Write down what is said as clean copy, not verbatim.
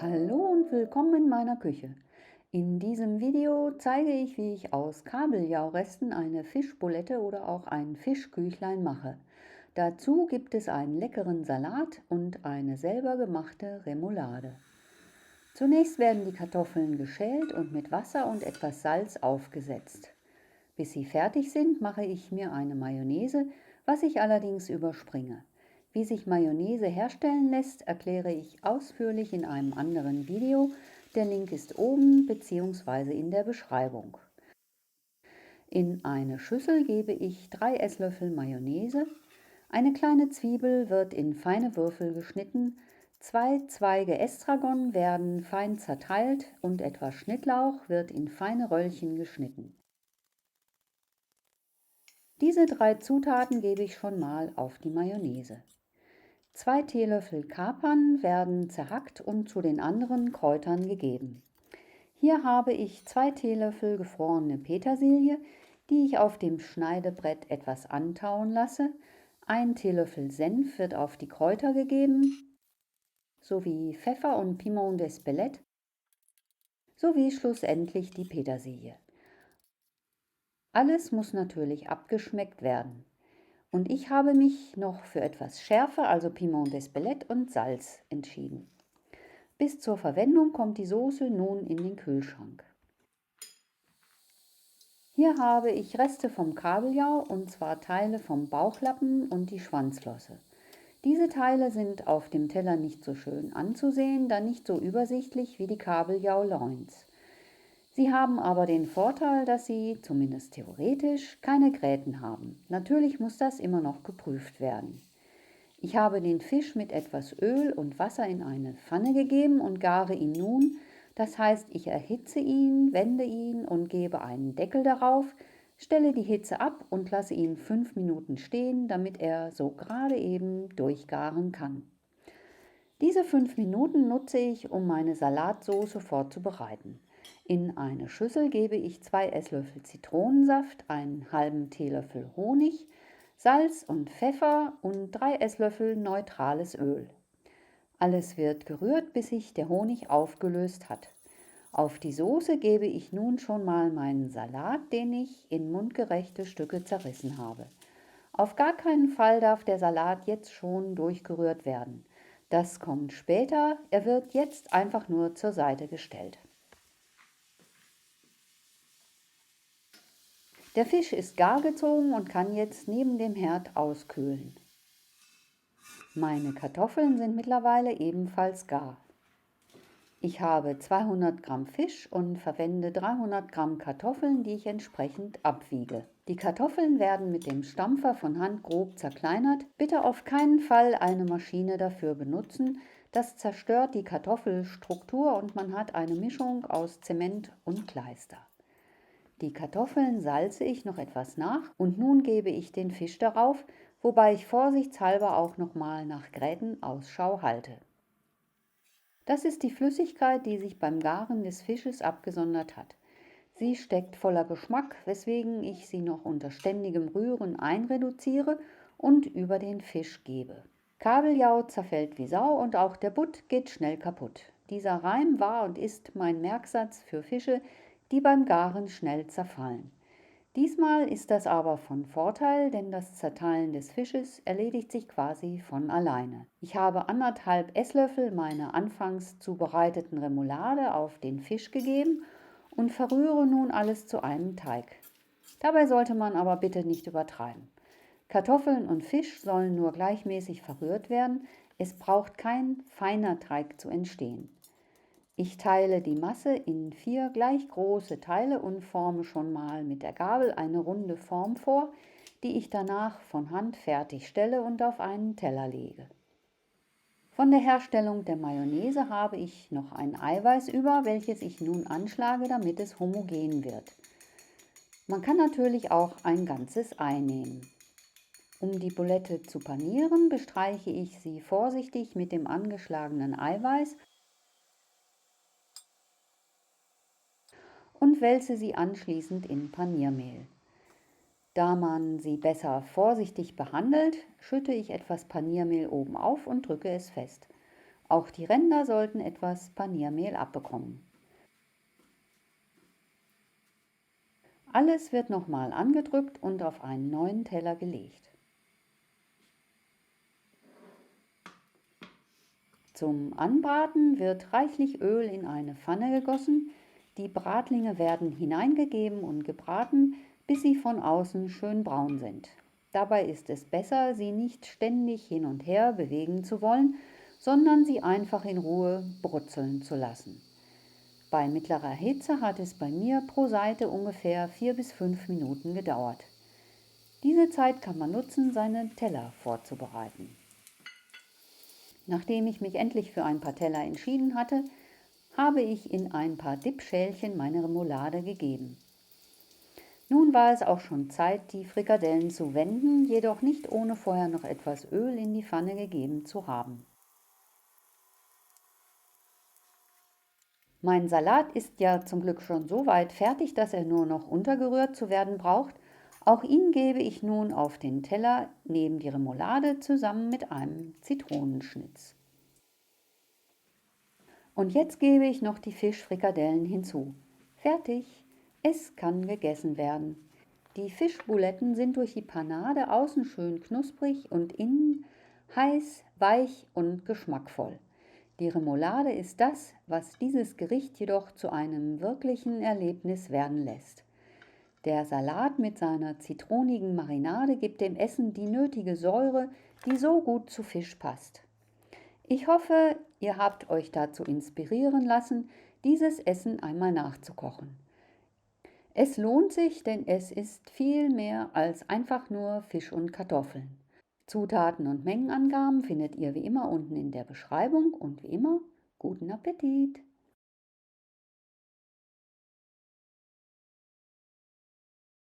Hallo und willkommen in meiner Küche. In diesem Video zeige ich, wie ich aus Kabeljauresten eine Fischbulette oder auch ein Fischküchlein mache. Dazu gibt es einen leckeren Salat und eine selber gemachte Remoulade. Zunächst werden die Kartoffeln geschält und mit Wasser und etwas Salz aufgesetzt. Bis sie fertig sind, mache ich mir eine Mayonnaise, was ich allerdings überspringe. Wie sich Mayonnaise herstellen lässt, erkläre ich ausführlich in einem anderen Video. Der Link ist oben bzw. in der Beschreibung. In eine Schüssel gebe ich 3 Esslöffel Mayonnaise. Eine kleine Zwiebel wird in feine Würfel geschnitten. 2 Zweige Estragon werden fein zerteilt und etwas Schnittlauch wird in feine Röllchen geschnitten. Diese 3 Zutaten gebe ich schon mal auf die Mayonnaise. 2 Teelöffel Kapern werden zerhackt und zu den anderen Kräutern gegeben. Hier habe ich 2 Teelöffel gefrorene Petersilie, die ich auf dem Schneidebrett etwas antauen lasse. 1 Teelöffel Senf wird auf die Kräuter gegeben, sowie Pfeffer und Piment d'Espelette, sowie schlussendlich die Petersilie. Alles muss natürlich abgeschmeckt werden. Und ich habe mich noch für etwas Schärfe, also Piment d'Espelette und Salz entschieden. Bis zur Verwendung kommt die Soße nun in den Kühlschrank. Hier habe ich Reste vom Kabeljau und zwar Teile vom Bauchlappen und die Schwanzflosse. Diese Teile sind auf dem Teller nicht so schön anzusehen, da nicht so übersichtlich wie die Kabeljau-Loins. Sie haben aber den Vorteil, dass sie, zumindest theoretisch, keine Gräten haben. Natürlich muss das immer noch geprüft werden. Ich habe den Fisch mit etwas Öl und Wasser in eine Pfanne gegeben und gare ihn nun. Das heißt, ich erhitze ihn, wende ihn und gebe einen Deckel darauf, stelle die Hitze ab und lasse ihn 5 Minuten stehen, damit er so gerade eben durchgaren kann. Diese 5 Minuten nutze ich, um meine Salatsauce vorzubereiten. In eine Schüssel gebe ich 2 Esslöffel Zitronensaft, einen halben Teelöffel Honig, Salz und Pfeffer und 3 Esslöffel neutrales Öl. Alles wird gerührt, bis sich der Honig aufgelöst hat. Auf die Soße gebe ich nun schon mal meinen Salat, den ich in mundgerechte Stücke zerrissen habe. Auf gar keinen Fall darf der Salat jetzt schon durchgerührt werden. Das kommt später, er wird jetzt einfach nur zur Seite gestellt. Der Fisch ist gar gezogen und kann jetzt neben dem Herd auskühlen. Meine Kartoffeln sind mittlerweile ebenfalls gar. Ich habe 200 Gramm Fisch und verwende 300 Gramm Kartoffeln, die ich entsprechend abwiege. Die Kartoffeln werden mit dem Stampfer von Hand grob zerkleinert. Bitte auf keinen Fall eine Maschine dafür benutzen. Das zerstört die Kartoffelstruktur und man hat eine Mischung aus Zement und Kleister. Die Kartoffeln salze ich noch etwas nach und nun gebe ich den Fisch darauf, wobei ich vorsichtshalber auch nochmal nach Gräten Ausschau halte. Das ist die Flüssigkeit, die sich beim Garen des Fisches abgesondert hat. Sie steckt voller Geschmack, weswegen ich sie noch unter ständigem Rühren einreduziere und über den Fisch gebe. Kabeljau zerfällt wie Sau und auch der Butt geht schnell kaputt. Dieser Reim war und ist mein Merksatz für Fische, die beim Garen schnell zerfallen. Diesmal ist das aber von Vorteil, denn das Zerteilen des Fisches erledigt sich quasi von alleine. Ich habe 1,5 Esslöffel meiner anfangs zubereiteten Remoulade auf den Fisch gegeben und verrühre nun alles zu einem Teig. Dabei sollte man aber bitte nicht übertreiben. Kartoffeln und Fisch sollen nur gleichmäßig verrührt werden, es braucht kein feiner Teig zu entstehen. Ich teile die Masse in 4 gleich große Teile und forme schon mal mit der Gabel eine runde Form vor, die ich danach von Hand fertigstelle und auf einen Teller lege. Von der Herstellung der Mayonnaise habe ich noch ein Eiweiß über, welches ich nun anschlage, damit es homogen wird. Man kann natürlich auch ein ganzes Ei nehmen. Um die Bulette zu panieren, bestreiche ich sie vorsichtig mit dem angeschlagenen Eiweiß und wälze sie anschließend in Paniermehl. Da man sie besser vorsichtig behandelt, schütte ich etwas Paniermehl oben auf und drücke es fest. Auch die Ränder sollten etwas Paniermehl abbekommen. Alles wird nochmal angedrückt und auf einen neuen Teller gelegt. Zum Anbraten wird reichlich Öl in eine Pfanne gegossen, die Bratlinge werden hineingegeben und gebraten, bis sie von außen schön braun sind. Dabei ist es besser, sie nicht ständig hin und her bewegen zu wollen, sondern sie einfach in Ruhe brutzeln zu lassen. Bei mittlerer Hitze hat es bei mir pro Seite ungefähr 4 bis 5 Minuten gedauert. Diese Zeit kann man nutzen, seine Teller vorzubereiten. Nachdem ich mich endlich für ein paar Teller entschieden hatte, habe ich in ein paar Dipschälchen meine Remoulade gegeben. Nun war es auch schon Zeit, die Frikadellen zu wenden, jedoch nicht ohne vorher noch etwas Öl in die Pfanne gegeben zu haben. Mein Salat ist ja zum Glück schon so weit fertig, dass er nur noch untergerührt zu werden braucht. Auch ihn gebe ich nun auf den Teller neben die Remoulade zusammen mit einem Zitronenschnitz. Und jetzt gebe ich noch die Fischfrikadellen hinzu. Fertig! Es kann gegessen werden. Die Fischbuletten sind durch die Panade außen schön knusprig und innen heiß, weich und geschmackvoll. Die Remoulade ist das, was dieses Gericht jedoch zu einem wirklichen Erlebnis werden lässt. Der Salat mit seiner zitronigen Marinade gibt dem Essen die nötige Säure, die so gut zu Fisch passt. Ich hoffe, ihr habt euch dazu inspirieren lassen, dieses Essen einmal nachzukochen. Es lohnt sich, denn es ist viel mehr als einfach nur Fisch und Kartoffeln. Zutaten und Mengenangaben findet ihr wie immer unten in der Beschreibung und wie immer guten Appetit!